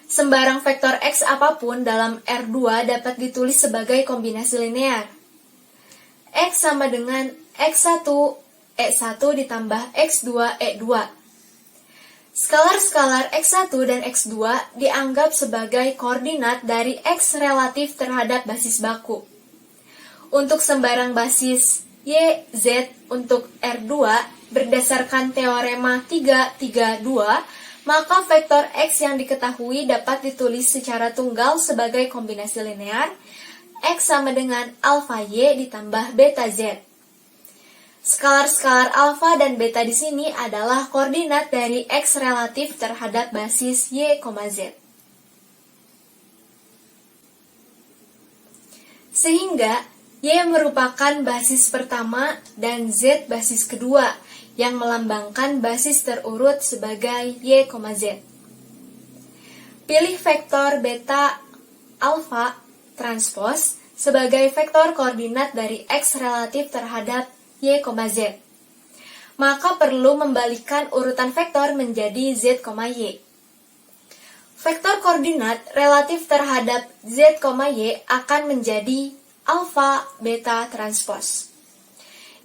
Sembarang vektor X apapun dalam R2 dapat ditulis sebagai kombinasi linear. X sama dengan X1, E1 ditambah X2, E2. Skalar-skalar X1 dan X2 dianggap sebagai koordinat dari X relatif terhadap basis baku. Untuk sembarang basis Y, Z untuk R2 berdasarkan teorema 332, maka vektor X yang diketahui dapat ditulis secara tunggal sebagai kombinasi linear X sama dengan alfa Y ditambah beta Z. Skalar-skalar alfa dan beta di sini adalah koordinat dari X relatif terhadap basis Y, Z. Sehingga Y merupakan basis pertama dan Z basis kedua yang melambangkan basis terurut sebagai Y, Z. Pilih vektor beta alfa transpos sebagai vektor koordinat dari X relatif terhadap Y, Z. Maka perlu membalikkan urutan vektor menjadi Z, Y. Vektor koordinat relatif terhadap Z, Y akan menjadi alfa beta transpos.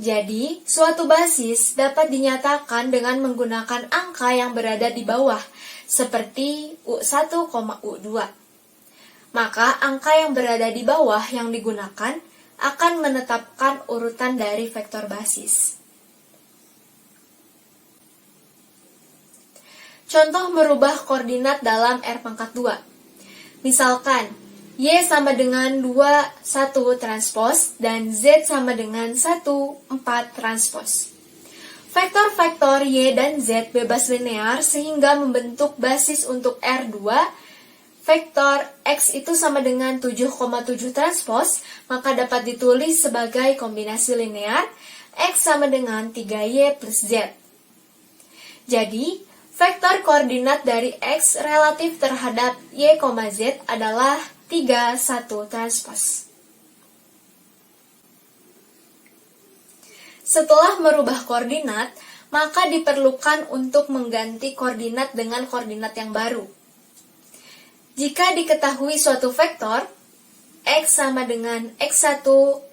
Jadi, suatu basis dapat dinyatakan dengan menggunakan angka yang berada di bawah, seperti U1, U2. Maka angka yang berada di bawah yang digunakan akan menetapkan urutan dari vektor basis. Contoh merubah koordinat dalam R pangkat 2. Misalkan, Y sama dengan 2, 1 transpos, dan Z sama dengan 1, 4 transpos. Vektor-vektor Y dan Z bebas linear sehingga membentuk basis untuk R2. Vektor X itu sama dengan 7,7 transpos, maka dapat ditulis sebagai kombinasi linear X sama dengan 3Y plus Z. Jadi, vektor koordinat dari X relatif terhadap Y, Z adalah 3, 1 transpos. Setelah merubah koordinat, maka diperlukan untuk mengganti koordinat dengan koordinat yang baru. Jika diketahui suatu vektor, X sama dengan X1,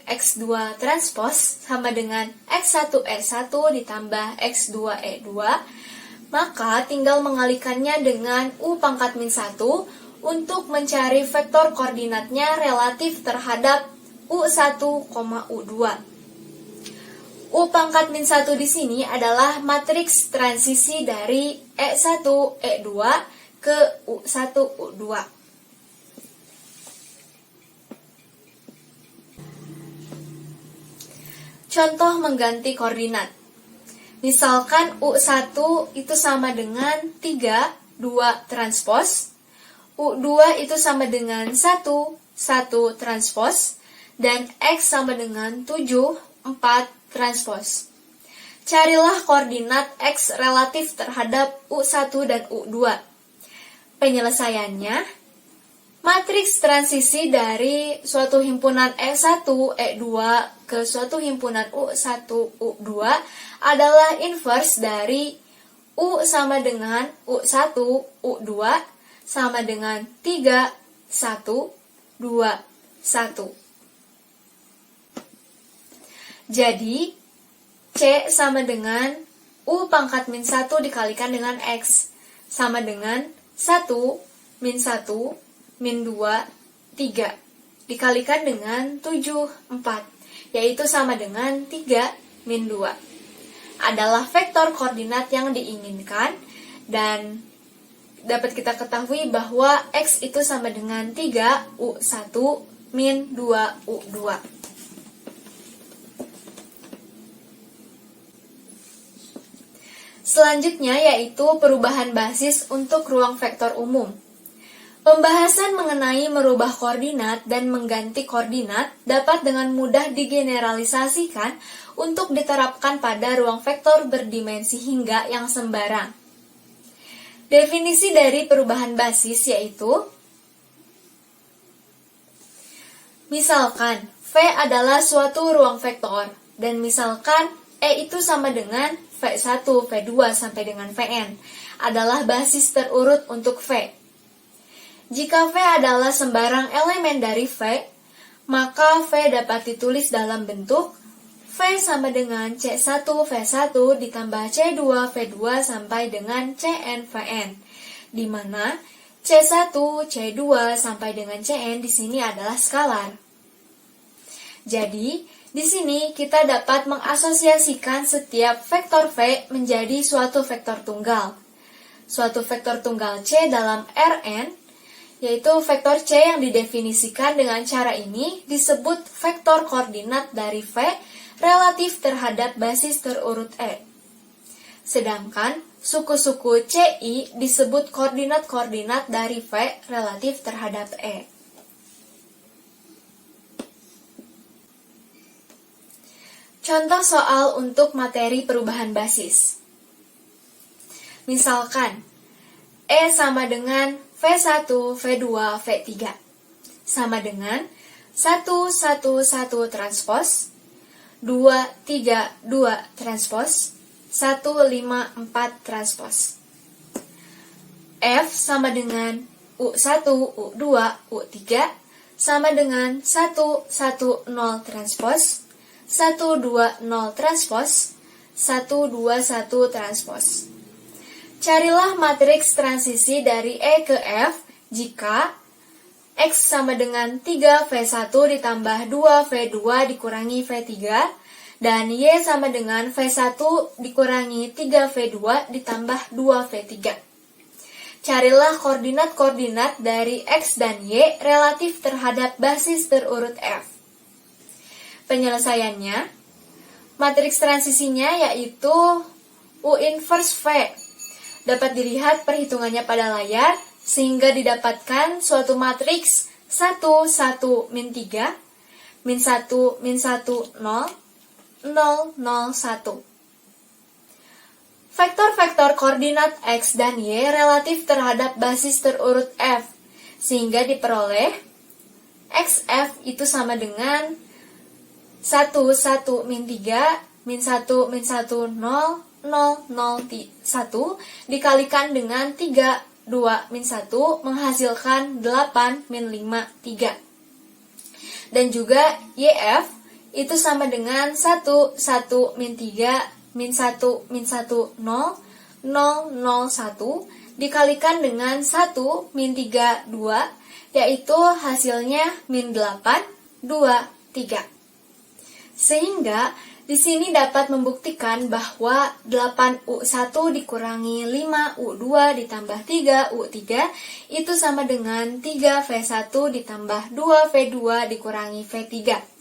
X2 transpos sama dengan X1, E1 ditambah X2, E2, maka tinggal mengalikannya dengan U pangkat min 1 untuk mencari vektor koordinatnya relatif terhadap U1, U2. U pangkat min 1 di sini adalah matriks transisi dari E1, E2 ke U1, U2. Contoh mengganti koordinat. Misalkan U1 itu sama dengan 3, 2 transpos, U2 itu sama dengan 1, 1 transpos, dan X sama dengan 7, 4 transpos. Carilah koordinat X relatif terhadap U1 dan U2. Penyelesaiannya, matriks transisi dari suatu himpunan E1, E2 ke suatu himpunan U1, U2 adalah inverse dari U sama dengan U1, U2 sama dengan 3, 1, 2, 1. Jadi, C sama dengan U pangkat min 1 dikalikan dengan X, sama dengan 1, min 1, min 2, 3, dikalikan dengan 7, 4, yaitu sama dengan 3, min 2. Adalah vektor koordinat yang diinginkan, dan dapat kita ketahui bahwa X itu sama dengan 3, U1, min 2, U2. Selanjutnya yaitu perubahan basis untuk ruang vektor umum. Pembahasan mengenai merubah koordinat dan mengganti koordinat dapat dengan mudah digeneralisasikan untuk diterapkan pada ruang vektor berdimensi hingga yang sembarang. Definisi dari perubahan basis yaitu, misalkan V adalah suatu ruang vektor, dan misalkan E itu sama dengan V1, V2 sampai dengan Vn, adalah basis terurut untuk V. Jika V adalah sembarang elemen dari V, maka V dapat ditulis dalam bentuk V sama dengan C1, V1 ditambah C2, V2 sampai dengan Cn, Vn, di mana C1, C2 sampai dengan Cn di sini adalah skalar. Jadi, di sini kita dapat mengasosiasikan setiap vektor V menjadi suatu vektor tunggal. Suatu vektor tunggal C dalam Rn, yaitu vektor C yang didefinisikan dengan cara ini disebut vektor koordinat dari V relatif terhadap basis terurut E. Sedangkan suku-suku CI disebut koordinat-koordinat dari V relatif terhadap E. Contoh soal untuk materi perubahan basis. Misalkan, E sama dengan V1, V2, V3 sama dengan 1, 1, 1 transpos, 2, 3, 2 transpos, 1, 5, 4 transpos. F sama dengan U1, U2, U3 sama dengan 1, 1, 0 transpos, 1, 2, 0 transpos, 1, 2, 1 transpos. Carilah matriks transisi dari E ke F jika X sama dengan 3V1 ditambah 2V2 dikurangi V3, dan Y sama dengan V1 dikurangi 3V2 ditambah 2V3. Carilah koordinat-koordinat dari X dan Y relatif terhadap basis berurut F. Penyelesaiannya, matriks transisinya yaitu U inverse V. Dapat dilihat perhitungannya pada layar, sehingga didapatkan suatu matriks 1, 1, min 3, min 1, min 1, 0, 0, 0, 1. Vektor-vektor koordinat X dan Y relatif terhadap basis terurut F, sehingga diperoleh XF itu sama dengan 1, 1, min 3, min 1, min 1, 0, 0, 0, 1, dikalikan dengan 3, 2, min 1, menghasilkan 8, min 5, 3. Dan juga YF itu sama dengan 1, 1, min 3, min 1, min 1, 0, 0, 0, 1, dikalikan dengan 1, min 3, 2, yaitu hasilnya min 8, 2, 3. Sehingga di sini dapat membuktikan bahwa 8U1 dikurangi 5U2 ditambah 3U3 itu sama dengan 3V1 ditambah 2V2 dikurangi V3.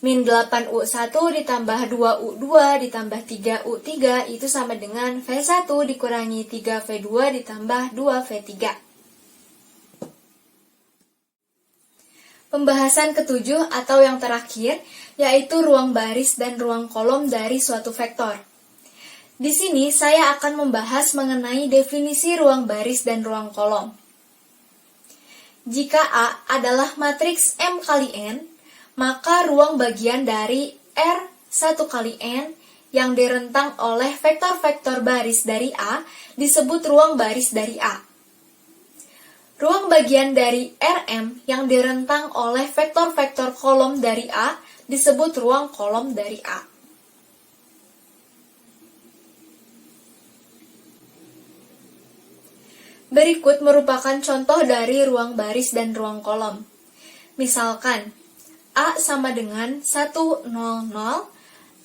Min 8U1 ditambah 2U2 ditambah 3U3 itu sama dengan V1 dikurangi 3V2 ditambah 2V3. Pembahasan ketujuh atau yang terakhir, yaitu ruang baris dan ruang kolom dari suatu vektor. Di sini saya akan membahas mengenai definisi ruang baris dan ruang kolom. Jika A adalah matriks M kali N, maka ruang bagian dari R1 kali N yang direntang oleh vektor-vektor baris dari A disebut ruang baris dari A. Ruang bagian dari Rm yang direntang oleh vektor-vektor kolom dari A disebut ruang kolom dari A. Berikut merupakan contoh dari ruang baris dan ruang kolom. Misalkan, A sama dengan 1, 0, 0,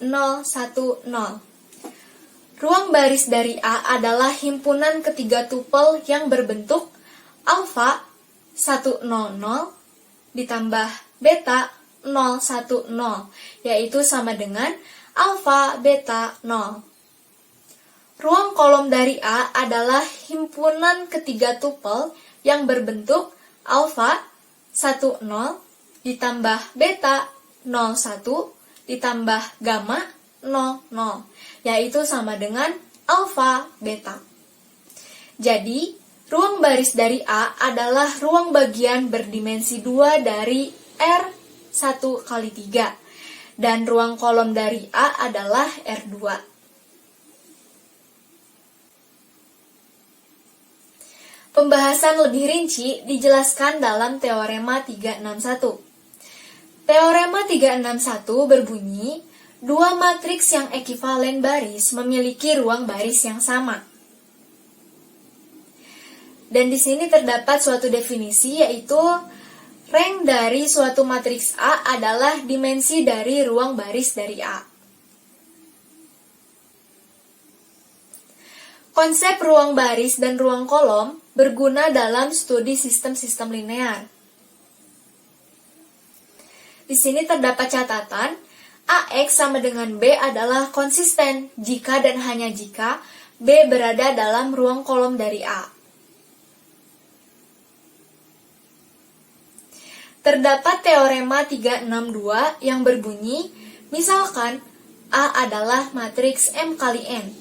0, 1, 0. Ruang baris dari A adalah himpunan ketiga tupel yang berbentuk alfa 1, 0, 0 ditambah beta 0, 1, 0, yaitu sama dengan alfa, beta, 0. Ruang kolom dari A adalah himpunan ketiga tupel yang berbentuk alfa 1, 0 ditambah beta 0, 1 ditambah gamma 0, 0, yaitu sama dengan alfa, beta. Jadi, ruang baris dari A adalah ruang bagian berdimensi 2 dari R1 kali 3, dan ruang kolom dari A adalah R2. Pembahasan lebih rinci dijelaskan dalam Teorema 361. Teorema 361 berbunyi, dua matriks yang ekivalen baris memiliki ruang baris yang sama. Dan di sini terdapat suatu definisi, yaitu rank dari suatu matriks A adalah dimensi dari ruang baris dari A. Konsep ruang baris dan ruang kolom berguna dalam studi sistem-sistem linear. Di sini terdapat catatan, AX sama dengan B adalah konsisten jika dan hanya jika B berada dalam ruang kolom dari A. Terdapat teorema 362 yang berbunyi, misalkan A adalah matriks M kali N.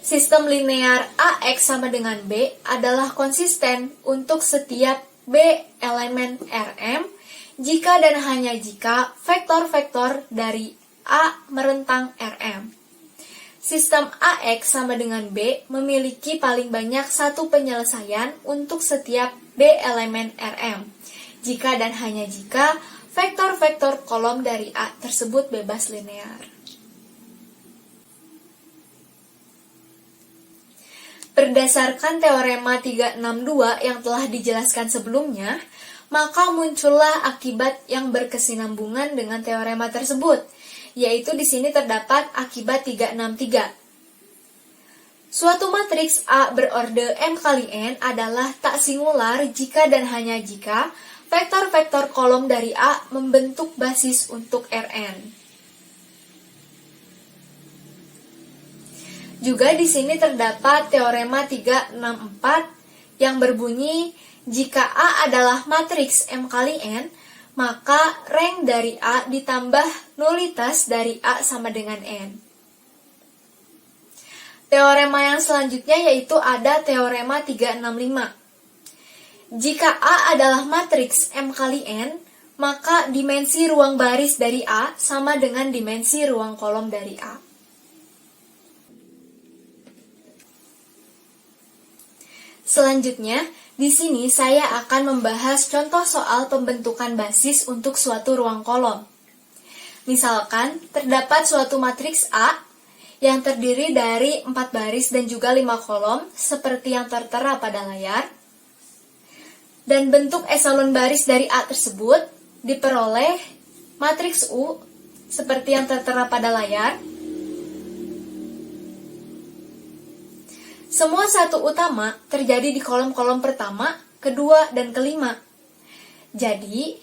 Sistem linear AX sama dengan B adalah konsisten untuk setiap B elemen Rm jika dan hanya jika vektor-vektor dari A merentang Rm. Sistem AX sama dengan B memiliki paling banyak satu penyelesaian untuk setiap B elemen Rm, jika dan hanya jika vektor-vektor kolom dari A tersebut bebas linear. Berdasarkan teorema 362 yang telah dijelaskan sebelumnya, maka muncullah akibat yang berkesinambungan dengan teorema tersebut, yaitu di sini terdapat akibat 363. Suatu matriks A berorde M kali N adalah tak singular jika dan hanya jika vektor-vektor kolom dari A membentuk basis untuk Rn. Juga di sini terdapat teorema 364 yang berbunyi jika A adalah matriks M kali N, maka rank dari A ditambah nulitas dari A sama dengan N. Teorema yang selanjutnya yaitu ada teorema 365. Jika A adalah matriks M kali N, maka dimensi ruang baris dari A sama dengan dimensi ruang kolom dari A. Selanjutnya, di sini saya akan membahas contoh soal pembentukan basis untuk suatu ruang kolom. Misalkan, terdapat suatu matriks A yang terdiri dari 4 baris dan juga 5 kolom, seperti yang tertera pada layar. Dan bentuk eselon baris dari A tersebut diperoleh matriks U, seperti yang tertera pada layar. Semua satu utama terjadi di kolom-kolom pertama, kedua, dan kelima. Jadi,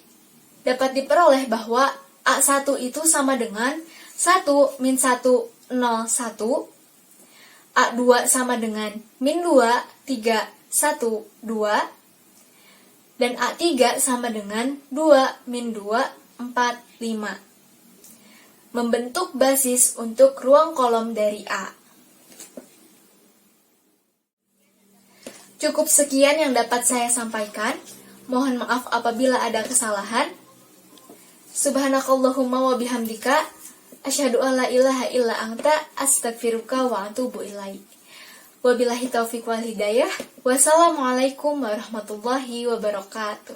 dapat diperoleh bahwa A1 itu sama dengan 1 min 1, 0, 1. A2 sama dengan min 2, 3, 1, 2. Dan A3 sama dengan 2, min 2, 4, 5. Membentuk basis untuk ruang kolom dari A. Cukup sekian yang dapat saya sampaikan. Mohon maaf apabila ada kesalahan. Subhanakallahumma wa bihamdika, asyhadu an la ilaha illa anta, astaghfiruka wa atubu ilaik. Wabillahi taufiq wal hidayah. Wassalamualaikum warahmatullahi wabarakatuh.